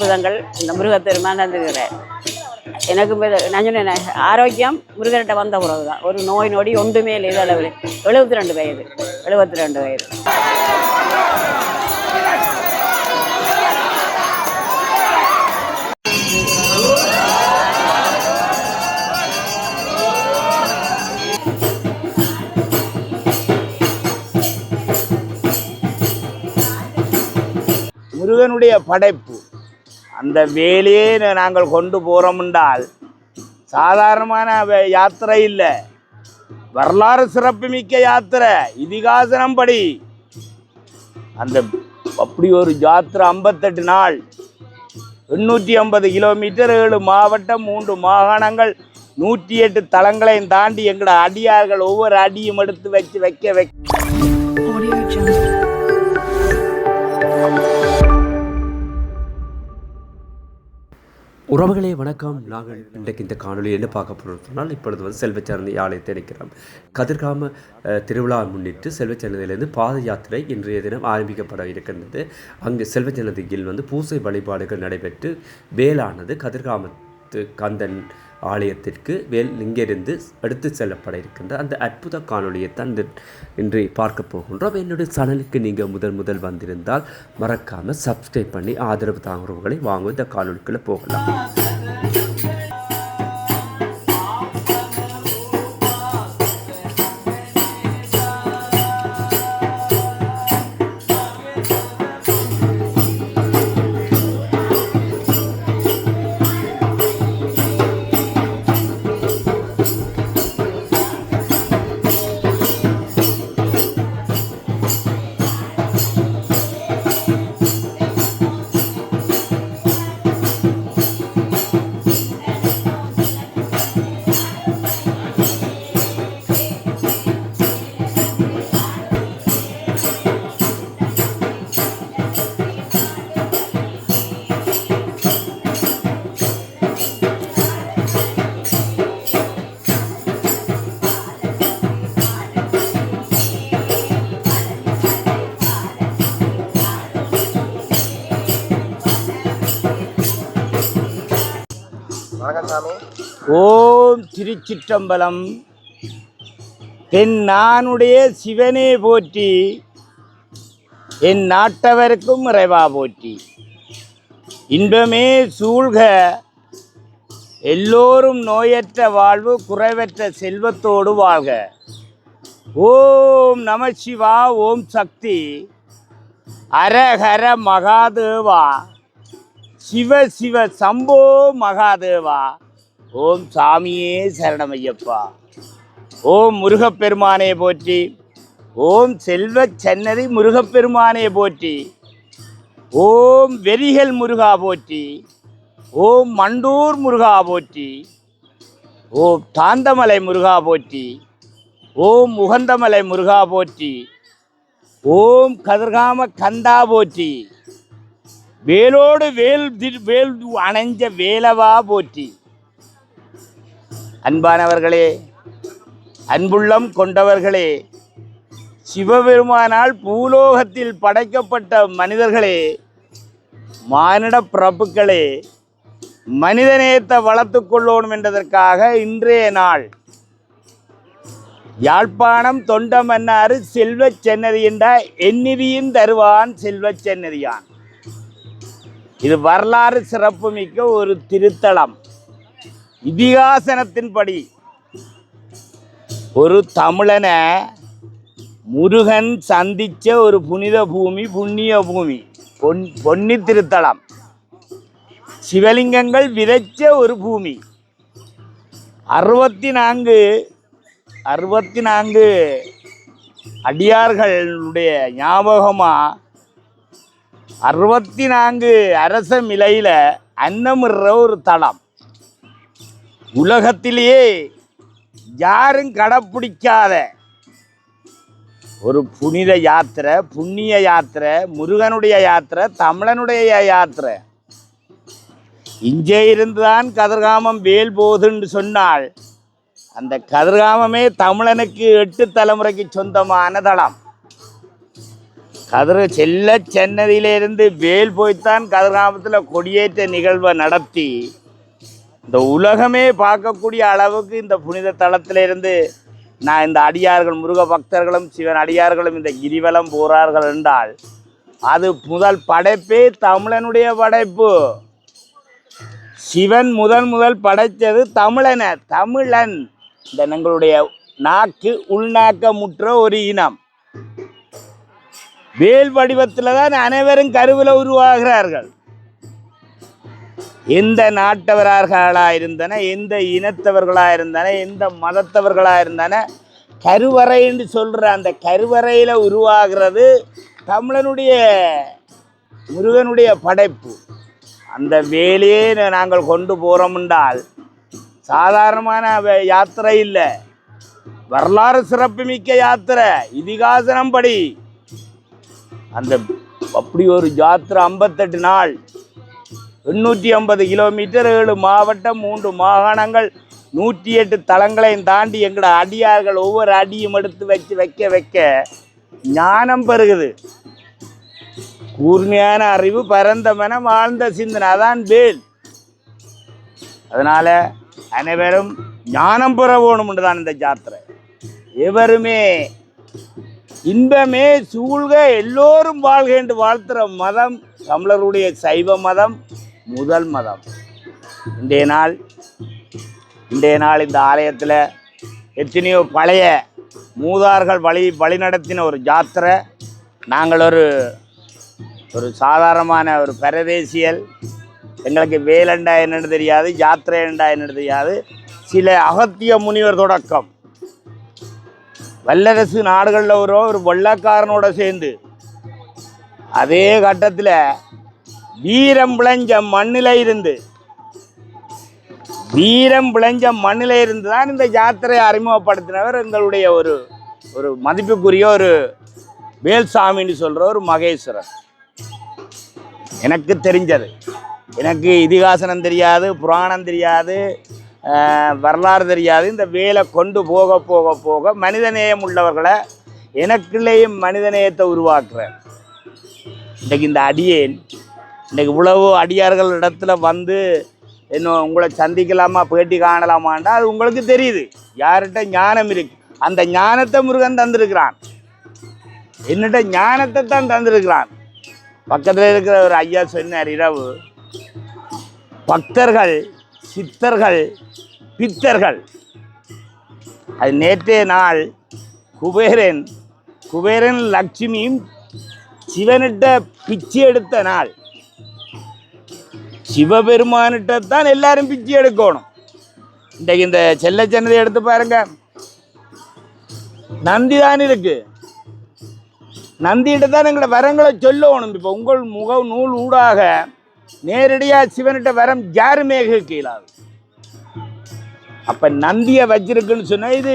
அற்புதங்கள் இந்த முருகப்பெருமான் தந்துக்கிறார். எனக்கு நான் சொன்னேன், ஆரோக்கியம் முருகன்கிட்ட வந்த உறவு தான். ஒரு நோய் நொடி ஒன்றுமே இல்லை. இது அளவில் 72 வயது 72 வயது. முருகனுடைய படைப்பு அந்த வேலையே நாங்கள் கொண்டு போகிறோம் என்றால் சாதாரணமான யாத்திரை இல்லை, வரலாறு சிறப்புமிக்க யாத்திரை. இதிகாசனம் படி அந்த அப்படி ஒரு யாத்திரை 58 நாள் 850 கிலோமீட்டர், 7 மாவட்டம், 3 மாகாணங்கள், 108 தலங்களையும் தாண்டி எங்களோட அடியார்கள் ஒவ்வொரு அடியும் எடுத்து வைக்க உறவுகளே வணக்கம். நாங்கள் இன்றைக்கு இந்த காணொலியில் என்ன பார்க்க போகிறோம் சொன்னால், இப்பொழுது செல்வச்சன்னதி ஆலயத்தை நிற்கிறோம். கதிர்காம திருவிழா முன்னிட்டு செல்வச்சன்னதியிலிருந்து பாத யாத்திரை இன்றைய தினம் ஆரம்பிக்கப்பட இருக்கின்றது. அங்கு செல்வச்சன்னதியில் பூசை வழிபாடுகள் நடைபெற்று வேலானது கதிர்காமத்து கந்தன் ஆலயத்திற்கு இங்கிருந்து எடுத்து செல்லப்பட இருக்கின்ற அந்த அற்புத காணொலியை தான் இன்று பார்க்க போகின்றோம். என்னுடைய சேனலுக்கு நீங்கள் முதல் வந்திருந்தால் மறக்காமல் சப்ஸ்கிரைப் பண்ணி ஆதரவு தாங்குறவர்களை வாங்க இந்த காணொலிக்குள்ளே போகலாம். ஓம் திருச்சிற்றம்பலம். என் நானுடைய சிவனே போற்றி, என் நாட்டவருக்கும் இறைவா போற்றி. இன்பமே சூழ்க, எல்லோரும் நோயற்ற வாழ்வு, குறைவற்ற செல்வத்தோடு வாழ்க. ஓம் நம சிவா, ஓம் சக்தி, அரஹர மகாதேவா, சிவ சிவ சம்போ மகாதேவா. ஓம் சாமியே சரணமையப்பா. ஓம் முருகப்பெருமானே போற்றி. ஓம் செல்வ சன்னதி முருகப்பெருமானே போற்றி. ஓம் வெறிகள் முருகா போற்றி. ஓம் மண்டூர் முருகா போற்றி. ஓம் தாந்தமலை முருகா போற்றி. ஓம் உகந்தமலை முருகா போற்றி. ஓம் கதிர்காம கந்தா போற்றி. வேலோடு வேல் அணைஞ்ச வேலவா போற்றி. அன்பானவர்களே, அன்புள்ளம் கொண்டவர்களே, சிவபெருமானால் பூலோகத்தில் படைக்கப்பட்ட மனிதர்களே, மானிட பிறப்புகளே, மனிதநேயத்தை வளர்த்து கொள்ளணும் என்பதற்காக இன்றைய நாள் யாழ்ப்பாணம் தொண்டமன்னாறு செல்வச் சென்னதி என்ற எண்ணிதியின் தருவான் செல்வச் சென்னதியான். இது வரலாறு சிறப்புமிக்க ஒரு திருத்தலம். இதிகாசனத்தின்படி ஒரு தமிழனை முருகன் சந்தித்த ஒரு புனித பூமி, புண்ணிய பூமி, பொன்னி திருத்தலம். சிவலிங்கங்கள் விதைச்ச ஒரு பூமி. 64 அடியார்களுடைய ஞாபகமாக 64 அரச மிலையில் அன்னமிடுற ஒரு தலம். உலகத்திலேயே யாரும் கடைப்பிடிக்காத ஒரு புனித யாத்திரை, புண்ணிய யாத்திரை, முருகனுடைய யாத்திரை, தமிழனுடைய யாத்திரை. இங்கே இருந்துதான் கதிர்காமம் வேல் போகுதுன்னு சொன்னால் அந்த கதிர்காமமே தமிழனுக்கு 8 தலைமுறைக்கு சொந்தமான தலம். செல்ல சென்னதியிலிருந்து வேல் போய்த்தான் கதிர்காமத்தில் கொடியேற்ற நிகழ்வை நடத்தி இந்த உலகமே பார்க்கக்கூடிய அளவுக்கு இந்த புனித தலத்திலிருந்து நான் இந்த அடியார்கள் முருக பக்தர்களும் சிவன் அடியார்களும் இந்த கிரிவலம் போகிறார்கள் என்றால் அது முதல் படைப்பே தமிழனுடைய படைப்பு. சிவன் முதல் படைத்தது தமிழன். இந்த எங்களுடைய நாக்கு உள்நாக்கமுற்ற ஒரு இனம். வேல் வடிவத்தில் தான் அனைவரும் கருவில் உருவாகிறார்கள். எந்த நாட்டவர்களாக இருந்தன, எந்த இனத்தவர்களாக இருந்தன, எந்த மதத்தவர்களாக இருந்தன, கருவறை என்று சொல்கிற அந்த கருவறையில் உருவாகிறது தமிழனுடைய முருகனுடைய படைப்பு. அந்த வேலையே நாங்கள் கொண்டு போகிறோம் என்றால் சாதாரணமான யாத்திரை இல்லை, வரலாறு சிறப்புமிக்க யாத்திரை. இதிகாசனம் படி அந்த அப்படி ஒரு யாத்திரை 58 நாள் 850 கிலோமீட்டர், 7 மாவட்டம், 3 மாகாணங்கள், 108 தலங்களையும் தாண்டி எங்களோட அடியார்கள் ஒவ்வொரு அடியும் எடுத்து வைக்க ஞானம் பெருகுது. கூர்மையான அறிவு, பரந்த மனம், ஆழ்ந்த சிந்தனை, அதான் வேல். அதனால அனைவரும் ஞானம் பெற வேணும்னு தான் இந்த யாத்திரை. எவருமே இன்பமே சூழ்க எல்லோரும் வாழ்க என்று வாழ்த்துற மதம் தமிழருடைய சைவ மதம், முதல் மதம். இன்றைய நாள் இந்த ஆலயத்தில் எத்தனையோ பழைய மூதார்கள் வழி நடத்தின ஒரு யாத்திரை. நாங்கள் ஒரு சாதாரணமான ஒரு பரதேசியல். எங்களுக்கு வேலண்டா என்னென்னு தெரியாது, யாத்திரை என்றா என்னென்னு தெரியாது. சில அகத்திய முனிவர் தொடக்கம் வல்லரசு நாடுகளில் ஒரு வெள்ளக்காரனோட சேர்ந்து அதே கட்டத்தில் வீரம் விளைஞ்ச மண்ணில் இருந்து தான் இந்த யாத்திரையை அறிமுகப்படுத்தினவர் எங்களுடைய ஒரு மதிப்புக்குரிய ஒரு வேல்சாமின்னு சொல்கிற ஒரு மகேஸ்வரர். எனக்கு தெரிஞ்சது, எனக்கு இதிகாசனம் தெரியாது, புராணம் தெரியாது, வரலாறு தெரியாது. இந்த வேலை கொண்டு போக மனிதநேயம் உள்ளவர்களை எனக்குள்ளேயும் மனிதநேயத்தை உருவாக்குறேன். இன்றைக்கு இந்த அடியேன் இன்றைக்கு இவ்வளவு அடியார்கள் இடத்துல வந்து இன்னும் உங்களை சந்திக்கலாமா, பேட்டி காணலாமாண்டா அது உங்களுக்கு தெரியுது. யார்கிட்ட ஞானம் இருக்கு, அந்த ஞானத்தை முருகன் தந்திருக்கிறான். என்னிட்ட ஞானத்தை தான் தந்திருக்கிறான். பக்கத்தில் இருக்கிற ஒரு ஐயா சொன்னார், இரவு பக்தர்கள், சித்தர்கள், பித்தர்கள். அது நேற்றைய நாள் குபேரன் லட்சுமியும் சிவனிட்ட பிச்சை எடுத்த நாள். சிவபெருமானிட்டத்தான் எல்லாரும் பிச்சை எடுக்கணும். இன்றைக்கு இந்த செல்ல சன்னதி எடுத்து பாருங்க, நந்தி தான் இருக்கு. நந்திகிட்ட தான் எங்களோட வரங்களை சொல்லணும். இப்போ உங்கள் முக நூல் ஊடாக நேரடியாக சிவனிட்ட வரம் யாருமே கேட்கலாது. அப்போ நந்தியை வச்சிருக்குன்னு சொன்னால் இது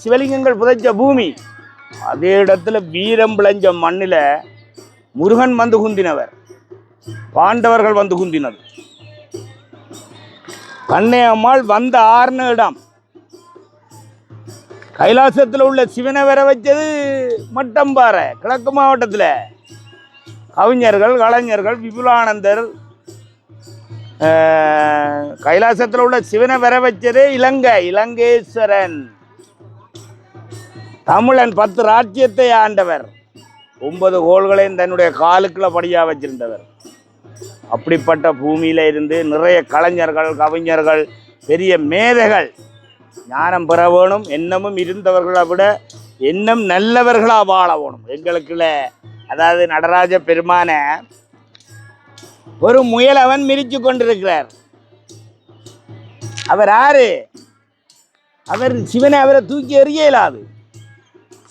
சிவலிங்கங்கள் புதைச்ச பூமி. அதே இடத்துல வீரம் விளைஞ்ச மண்ணில் முருகன் வந்து குந்தினவர், பாண்டவர்கள் வந்து குந்தினது. கண்ணே அம்மாள் வந்த ஆறுன இடம். கைலாசத்தில் உள்ள சிவனை வர வச்சது மட்டம்பாறை, கிழக்கு மாவட்டத்தில். கவிஞர்கள், கலைஞர்கள், விபுலானந்தர். கைலாசத்தில் உள்ள சிவனை வர வச்சதே இலங்கேஸ்வரன். தமிழன் 10 ராஜ்யத்தை ஆண்டவர், 9 கோள்களையும் தன்னுடைய காலுக்குள்ள படியாக வச்சிருந்தவர். அப்படிப்பட்ட பூமியில இருந்து நிறைய கலைஞர்கள், கவிஞர்கள், பெரிய மேதைகள் ஞானம் பெற வேணும். எண்ணமும் இருந்தவர்களை விட எண்ணம் நல்லவர்களாக வாழ வேணும். எங்களுக்குள்ள அதாவது நடராஜ பெருமான ஒரு முயலவன் மிரிச்சு கொண்டிருக்கிறார். அவர் யாரு? அவர் சிவனை அவரை தூக்கி எறியலாது.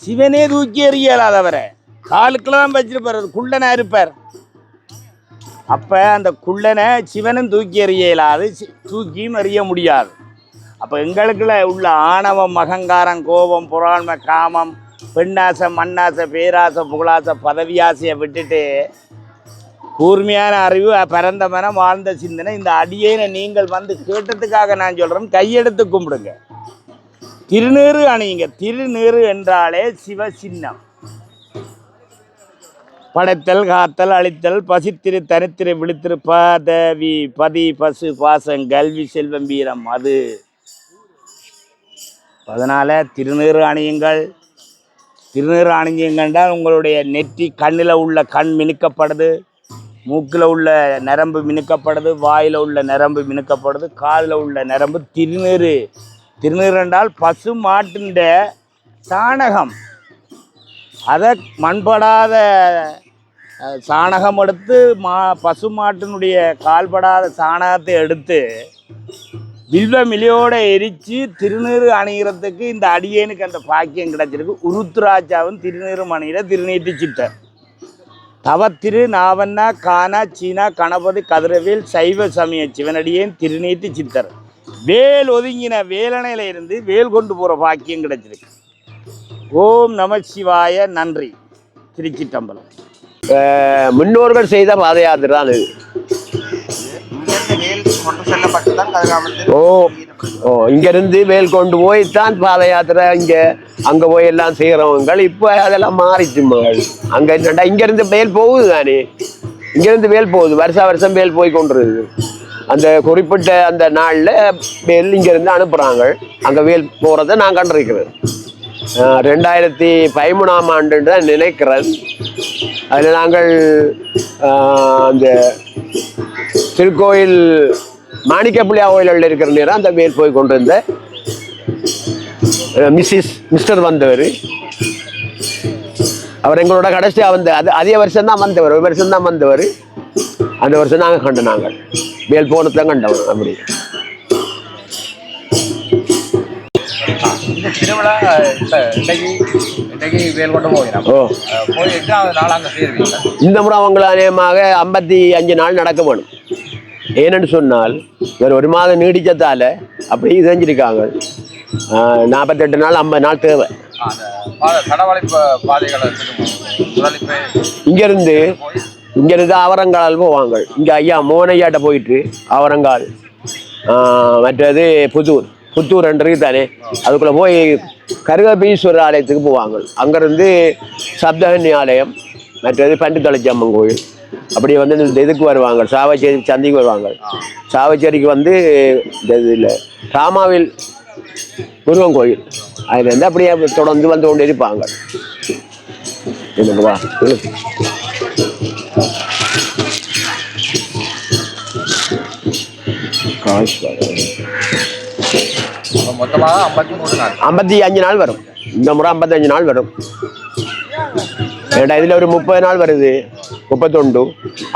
சிவனே தூக்கி எறியலாது. அவரை காலுக்குள்ள தான் வச்சிருப்பார். குள்ளனா இருப்பார். அப்போ அந்த குள்ளனை சிவனும் தூக்கி எறியலாது, தூக்கியும் எறிய முடியாது. அப்போ எங்களுக்குள்ள உள்ள ஆணவம், அகங்காரம், கோபம், பொறாண்மை, காமம், பெண்ணாசை, மண்ணாசை, பேராசை, புகழாசை, பதவியாசையை விட்டுட்டு கூர்மையான அறிவு, பரந்த மனம், வாழ்ந்த சிந்தனை. இந்த அடியேனை நீங்கள் வந்து கேட்டதுக்காக நான் சொல்கிறேன், கையெடுத்து கும்பிடுங்க, திருநீறு அணியுங்க. திருநீறு என்றாலே சிவ சின்னம். படைத்தல் காத்தல் அழித்தல் பசித்திரு தனித்திரு விழித்திரு பதவி பதி பசு பாசம் கல்வி செல்வம் வீரம் அது. அதனால் திருநீறு அணியுங்கள். திருநீறு அணிஞ்சுங்கன்றால் உங்களுடைய நெற்றி கண்ணில் உள்ள கண் மினுக்கப்படுது, மூக்கில் உள்ள நரம்பு மினுக்கப்படுது, வாயில் உள்ள நரம்பு மினுக்கப்படுது, காதில் உள்ள நரம்பு. திருநீறு திருநீறு என்றால் பசு மாட்டின் சாணகம். அதை மண்படாத சாணகம் எடுத்து பசு மாட்டினுடைய கால்படாத சாணகத்தை எடுத்து வில்வ மிலியோடு எரித்து திருநீறு அணிகிறதுக்கு இந்த அடியேனுக்கு அந்த பாக்கியம் கிடைச்சிருக்கு. உருத்ராஜாவும் திருநீறு அணிகிற திருநீட்டு சித்தர். தவத்திரு நாவண்ணா கானா சீனா கணபதி கதிரவேல் சைவ சமய சிவனடியேன் திருநீட்டு சித்தர். வேல் ஒதுங்கின வேலனையில இருந்து வேல் கொண்டு போகிற பாக்கியம் கிடைச்சிருக்கு. ஓம் நம சிவாய. நன்றி. திருச்சிட்டம்பலம். முன்னோர்கள் செய்த பாத யாத்திரை தான் இது. இங்கிருந்து வேல் கொண்டு போய் தான் பாத யாத்திரை அங்க போய் எல்லாம் செய்யறவங்க. இப்ப அதெல்லாம் மாறிச்சு மகள். அங்க என்னடா இங்கிருந்து வேல் போகுது தானே, இங்கிருந்து வேல் போகுது, வருஷம் வேல் போய் கொண்டிருக்கு. அந்த குறிப்பிட்ட அந்த நாள்ல வேல் இங்கிருந்து அனுப்புறாங்க. அங்க வேல் போறதை நான் கண்டிருக்கிறேன். 2013ஆம் ஆண்டு தான் நினைக்கிறேன். அதில் நாங்கள் அந்த திருக்கோயில் மாணிக்கப்பிள்ளையா கோயிலில் இருக்கிற நேரம் அந்த வேல் போய் கொண்டிருந்த மிஸ்டர் வந்தவர். அவர் எங்களோட கடைசியாக அதே வருஷம்தான் வந்தவர். ஒரு வருஷம்தான் வந்தவர். அந்த வருஷம் நாங்கள் கண்டோம். நாங்கள் வேல் போனதான் கண்டோம். அப்படி இந்த திருவிழா இன்னைக்கு வேல் கொண்டு போகிறோம். போய் 8வது நாள் அங்கே சேருவீங்க. இந்த முறை அவங்கள அநேகமாக 55 நாள் நடக்க வேணும். ஏன்னு சொன்னால் ஒரு மாதம் நீடிச்சதால அப்படி செஞ்சிருக்காங்க. 48 நாள் 50 நாள் தேவை. இங்கிருந்து அவரங்கால் போவாங்க. இங்கே ஐயா மோனையாட்ட போயிட்டு அவரங்கால், மற்றது புத்தூர் என்று தானே, அதுக்குள்ளே போய் கருகபீஸ்வரர் ஆலயத்துக்கு போவாங்க. அங்கேருந்து சப்தகன்னி ஆலயம், மற்றது பண்டித்தளச்சியம்மன் கோயில், அப்படி வந்து இந்த இதுக்கு வருவாங்க. சாவச்சேரி சந்திக்கு வருவாங்க. சாவச்சேரிக்கு வந்து இந்த இதில் ராமாவில் முருகன் கோயில், அதுலேருந்து அப்படியே தொடர்ந்து வந்து கொண்டு இருப்பாங்க. என்னவா மொத்தமாக 53 நாள் 55 நாள் வரும். இந்த முறை 55 நாள் வரும். ஏன்னா இதில் ஒரு 30 நாள் வருது, 31.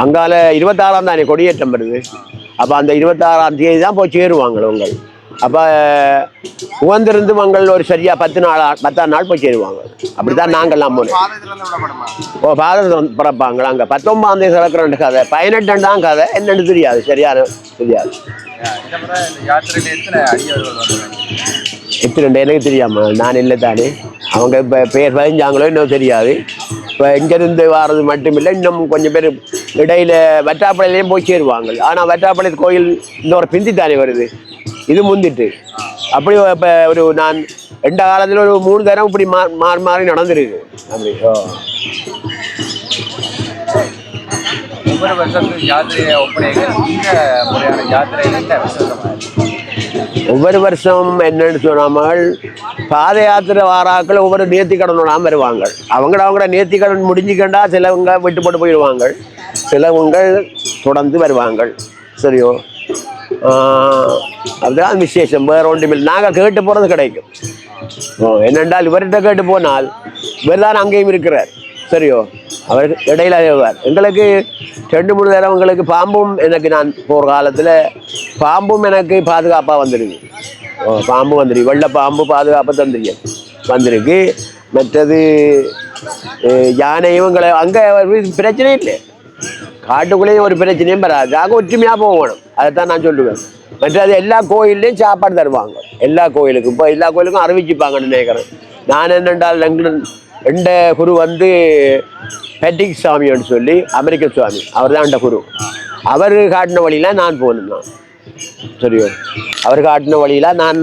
அங்கால 26ஆம் தானே கொடியேற்றம் வருது. அப்போ அந்த 26ஆம் தேதி தான் போய் சேருவாங்க உங்கள். அப்போ உகந்திருந்து மங்கள் ஒரு சரியா 10 நாள் போய் சேருவாங்க. அப்படித்தான் நாங்கள்லாம் போனோம். பாதம் பிறப்பாங்க. அங்கே 19ஆம் தேதி சிறக்கிறோம் கதை, 18 தான் கதை. என்னென்னு தெரியாது, சரியான தெரியாது. எத்தனை எனக்கு தெரியாம, நான் இல்லை தானே. அவங்க இப்போ பேர் பதிஞ்சாங்களோ இன்னும் தெரியாது. இப்போ இங்கேருந்து வர்றது மட்டுமில்லை, இன்னும் கொஞ்சம் பேர் இடையில வட்டாப்பாளையிலையும் போய் சேருவாங்க. ஆனால் வட்டாப்பாளைய கோயில் இன்னொரு பிந்தி தானே வருது, இது முந்திட்டு. அப்படி இப்போ ஒரு நான் 2 காலத்தில் ஒரு 3 தரம் இப்படி மாறி நடந்துருக்கு. அப்படி ஒவ்வொரு வருஷத்துக்கு யாத்திரையை ஒப்படைகள் இந்த முறையான யாத்திரைகள் ஒவ்வொரு வருஷம் என்னன்னு சொன்னாமல் பாத யாத்திரை வாராக்கள் ஒவ்வொரு நேர்த்திக்கடனோடாம வருவாங்க. அவங்களோட நேர்த்திக்கடன் முடிஞ்சுக்கண்டா சிலவங்க விட்டு போட்டு போயிடுவாங்க, சிலவங்க தொடர்ந்து வருவாங்க. சரியோ, அதுதான் விசேஷம். வேற ஒன்றுமில்லை. நாங்கள் கேட்டு போகிறது கிடைக்கும். என்னென்றால் இவர்கிட்ட கேட்டு போனால் இவர் தான் அங்கேயும் இருக்கிறார். சரியோ, அவர் இடையில அறிவார். எங்களுக்கு 2-3 தடவைங்களுக்கு பாம்பும் எனக்கு நான் போகிற காலத்தில் பாம்பும் எனக்கு பாதுகாப்பாக வந்துருக்கு. பாம்பு வந்துருக்கு, வெள்ளை பாம்பு பாதுகாப்பாக வந்திருக்கு. மற்றது யானையும் எங்களை அங்கே பிரச்சனை இல்லை. காட்டுக்குள்ளேயும் ஒரு பிரச்சனையும் வராது. நாங்கள் ஒற்றுமையாக போகணும். அதைத்தான் நான் சொல்லுவேன். மற்றது எல்லா கோயில்லையும் சாப்பாடு தருவாங்க. எல்லா கோயிலுக்கும் இப்போ எல்லா கோயிலுக்கும் அறிவிச்சுப்பாங்கன்னு நினைக்கிறேன். நான் என்னென்றால் எந்த குரு வந்து பெட்டிக் சாமின்னு சொல்லி அமெரிக்க சுவாமி, அவர் தான் அந்த குரு. அவர் காட்டின வழியில் நான் போகணும். சரியோ, அவர் காட்டின வழியில் நான்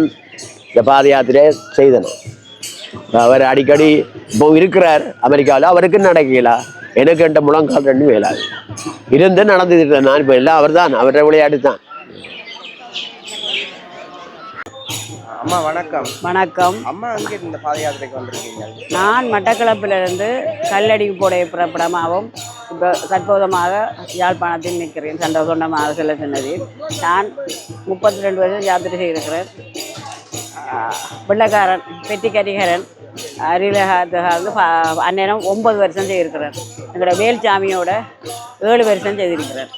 இந்த பாத யாத்திரையை செய்தேன். அவர் அடிக்கடி இப்போ இருக்கிறார் அமெரிக்காவில். அவருக்கு நடக்கல, எனக்கு என்ற முழங்கால் ரெண்டு வேலாது இருந்து நடந்துட்டு நான் இப்போ எல்லாம் அவர் தான் அவரை விளையாட்டு தான். அம்மா வணக்கம். வணக்கம். அம்மா எங்கே இந்த பாத யாத்திரைக்கு வந்திருக்கீங்க? நான் மட்டக்களப்பிலிருந்து கல்லடிக்கு போடைய புறப்படமாகவும் இப்போ தற்போதமாக யாழ்ப்பாணத்தில் நிற்கிறேன். சொந்தமாக செல்ல சொன்னது. நான் 32 வருஷம் யாத்திரை செய்திருக்கிறேன். வெள்ளக்காரன் பெட்டிக்கரிகரன் அருளகாந்து அந்நேரம் 9 வருஷம் செய்திருக்கிறேன். எங்களோட வேல்சாமியோட 7 வருஷம் செய்திருக்கிறேன்.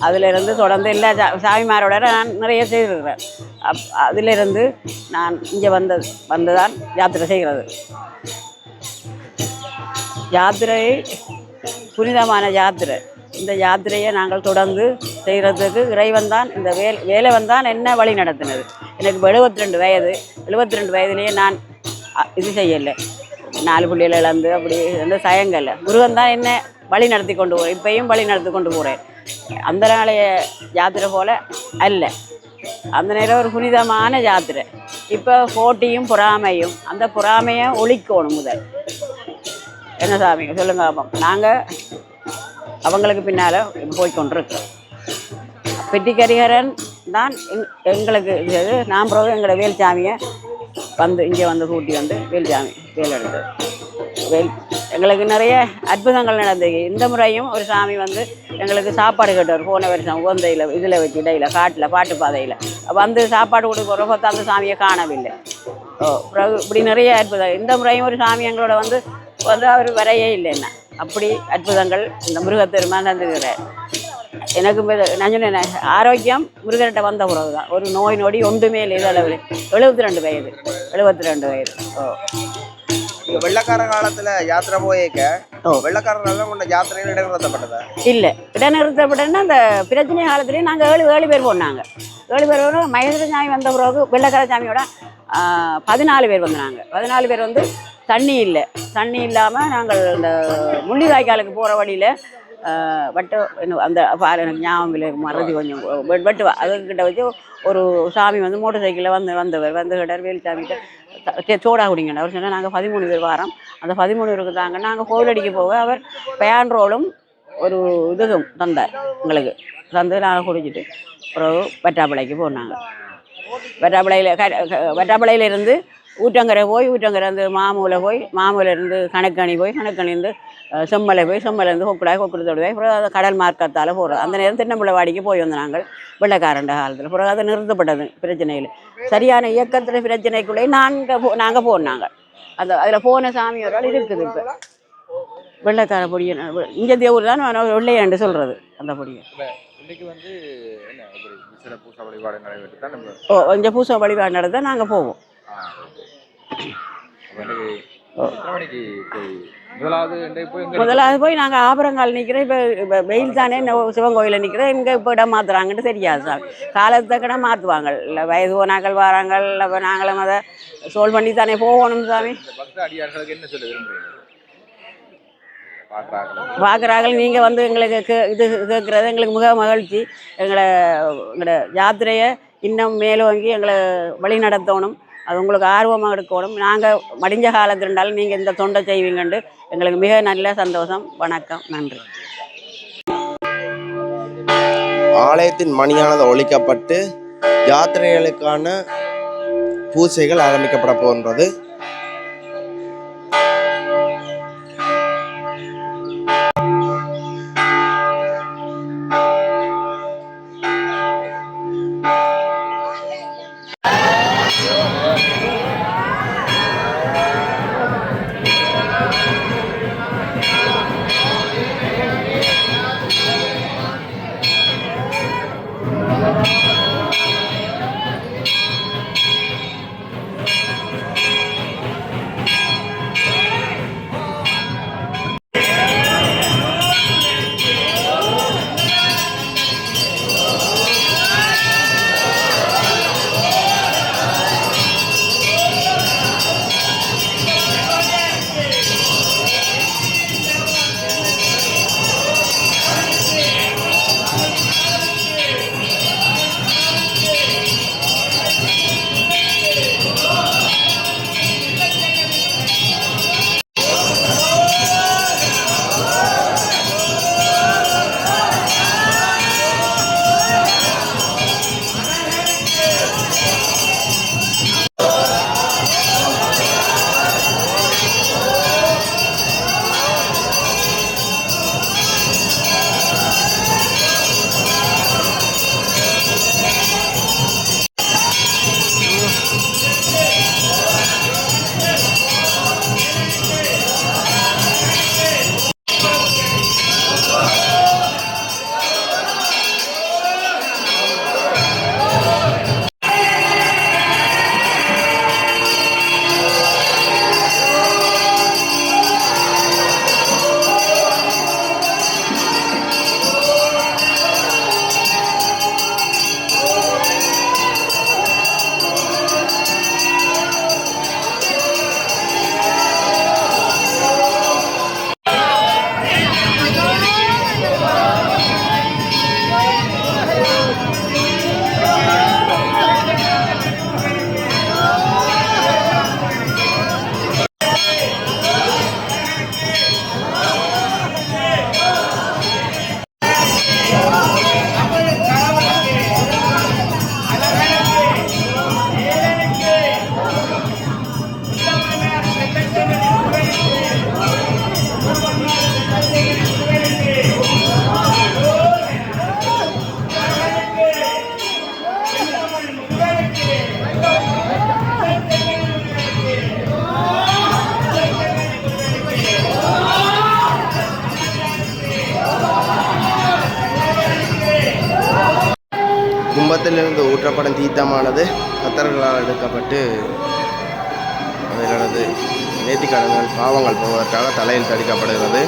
அதிலிருந்து தொடர்ந்து எல்லா சாமிமாரோட நான் நிறைய செய்திருக்கிறேன். அதிலிருந்து நான் இங்கே வந்துதான் யாத்திரை செய்கிறது. யாத்திரை புனிதமான யாத்திரை. இந்த யாத்திரையை நாங்கள் தொடர்ந்து செய்கிறதுக்கு இறைவன் தான் இந்த வேலைவன் தான் என்ன வழி நடத்தினது. எனக்கு 72 வயது. 72 வயதிலேயே நான் இது செய்யலை. 4 பிள்ளைகள் இழந்து அப்படி வந்து சயங்கல்ல. முருகன் தான் என்ன வழி நடத்தி கொண்டு போகிறேன். இப்பையும் வழி நடத்தி கொண்டு போகிறேன். அந்த நாளைய யாத்திரை போல் அல்ல. அந்த நேரம் ஒரு புனிதமான யாத்திரை. இப்போ போட்டியும் பொறாமையும், அந்த பொறாமையை ஒழிக்கணும் முதல். என்ன சாமிங்க சொல்லுங்க. அப்போ நாங்கள் அவங்களுக்கு பின்னால் போய்கொண்டிருக்கோம். பெட்டிக்கரிகரன் தான் எங்களுக்கு இது. நான் பிறகு எங்களோட வேல்சாமியை இங்கே வந்து கூட்டி வந்து வேல்சாமி வேல் எடுத்தது. எங்களுக்கு நிறைய அற்புதங்கள் நடந்தது. இந்த முறையும் ஒரு சாமி வந்து எங்களுக்கு சாப்பாடு கேட்டார். போன வருஷம் உகந்தையில் இதில் வச்சு இடையில் காட்டில் பாட்டு பாதையில் வந்து சாப்பாடு கொடுக்க போகிறப்ப அந்த சாமியை காணவில்லை. இப்படி நிறைய அற்புதம். இந்த முறையும் ஒரு சாமி எங்களோட வந்து அவர் வரையே இல்லைன்னா அப்படி அற்புதங்கள் இந்த முருகப்பெருமான் தந்துக்கிறார். எனக்கு நான் சொன்னேன், ஆரோக்கியம் முருகர்கிட்ட வந்த பிறகு தான். ஒரு நோய் நொடி ஒன்றுமே இல்லை. இதளவில் 72 வயது. 72 வயது. வெள்ளக்கார காலத்துல யாத்திரை போயிருக்க வெள்ளக்காரர்கள் கொண்ட யாத்திரையில் இடைநிறுத்தப்பட்டதா? இல்லை, இடைநிறுத்தப்பட்டதுன்னா அந்த பிரச்சனை காலத்துலேயும் நாங்கள் 7 பேர் போனாங்க. 7 பேர் மகேஸ்வர சாமி வந்த பிறகு வெள்ளக்கார சாமியோட 14 பேர் வந்தாங்க. 14 பேர் வந்து தண்ணி இல்லை. தண்ணி இல்லாமல் நாங்கள் இந்த முள்ளிவாய்க்காலுக்கு போகிற வழியில் அந்த எனக்கு ஞாபகம் இல்லை, மறதி கொஞ்சம் வெட்டுவா அதுக்கிட்ட வச்சு ஒரு சாமி வந்து மோட்டர் சைக்கிளில் வந்தவர் வந்து கேட்டார் வேலுசாமிகிட்ட சோடா குடிங்கன்னு. அவர் சொன்னால் நாங்கள் 13 பேர் வாரோம். அந்த 13 பேருக்கு தாங்க நாங்கள் கோவிலடிக்கு போக அவர் பேண்ட்ரோலும் ஒரு இதுவும் தந்தார் எங்களுக்கு. தந்து நாங்கள் குடிச்சிட்டு அப்புறம் வெட்டாப்பளைக்கு போனாங்க. வெட்டாப்பளையிலேருந்து ஊற்றங்கரை போய் ஊற்றங்கரை வந்து மாமூலை போய் மாமூலேருந்து கணக்கணி போய் கணக்கணிலேருந்து செம்மலை போய் செம்மலேருந்து கொக்குடாய் கொக்குடத்தோடு போய் அப்புறம் அதை கடல் மார்க்கத்தால் போகிறோம். அந்த நேரம் தென்னம்பிள்ளைவாடிக்கு போய் வந்து நாங்கள் வெள்ளைக்காரண்ட காலத்தில் அப்புறம் அதை நிறுத்தப்பட்டது பிரச்சனையில். சரியான இயக்கத்தில் பிரச்சனைக்குள்ளே நாங்கள் போனாங்க. அதில் போன சாமியோரால் இருக்குது. இப்போ வெள்ளைக்கார பொடியை இங்கே தேவூர் தான் வெள்ளையாண்டு சொல்கிறது. அந்த பொடியை இங்கே பூசை வழிபாடு நடந்தால் நாங்கள் போவோம். முதலாவது போய் நாங்கள் ஆபரங்கால் நிற்கிறோம். இப்போ வெயில் தானே சிவன் கோயிலில் நிற்கிறோம். இங்கே இப்போ இடம் மாற்றுறாங்கன்ட்டு தெரியாது சாமி. காலத்துக்கிட மாற்றுவாங்க. இல்லை வயது போனாக்கள் வராங்கள். இல்லை நாங்களும் அதை சோல் பண்ணி தானே போகணும் சாமி. பார்க்குறாங்க. நீங்கள் வந்து எங்களுக்கு இது கேட்குறது எங்களுக்கு மிக மகிழ்ச்சி. எங்களோட யாத்திரையை இன்னும் மேலோங்கி எங்களை வழி நடத்தணும். அது உங்களுக்கு ஆர்வமாக எடுக்கணும். நாங்கள் மடிஞ்ச காலத்தில் இருந்தாலும் நீங்கள் இந்த தொண்டை செய்வீங்கண்டு எங்களுக்கு மிக நல்ல சந்தோஷம். வணக்கம், நன்றி. ஆலயத்தின் மணியானது ஒழிக்கப்பட்டு யாத்திரைகளுக்கான பூஜைகள் ஆரம்பிக்கப்பட போன்றது. கும்பத்திலிருந்து ஊற்றப்படும் தீர்த்தமானது பக்தர்களால் எடுக்கப்பட்டு அவர்களது நேர்த்திக்கடன்கள் பாவங்கள் போவதற்காக தலையில் தடிக்கப்படுகிறது.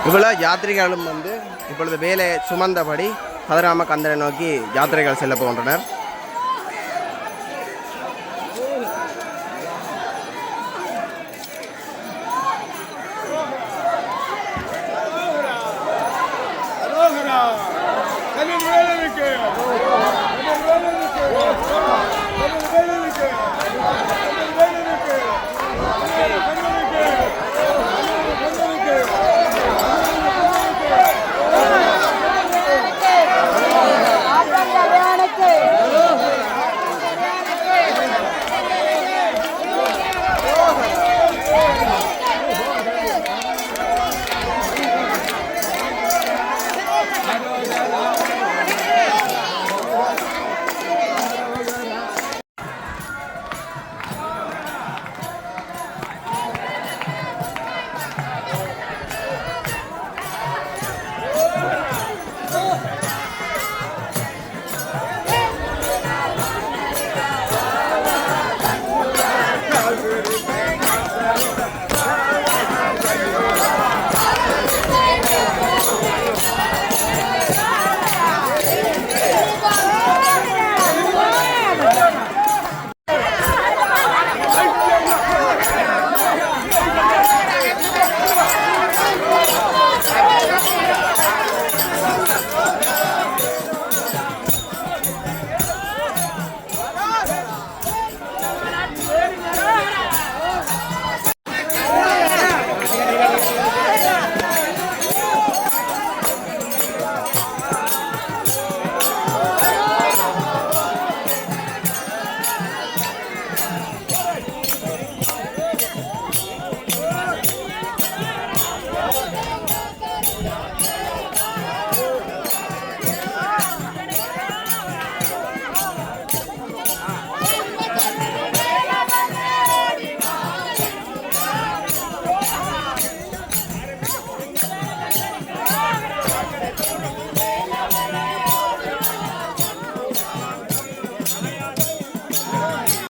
இவ்வளோ யாத்திரிகளும் இப்பொழுது வேலை சுமந்தபடி கதிராம கந்தனை நோக்கி யாத்திரைகள் செல்ல போகின்றனர்.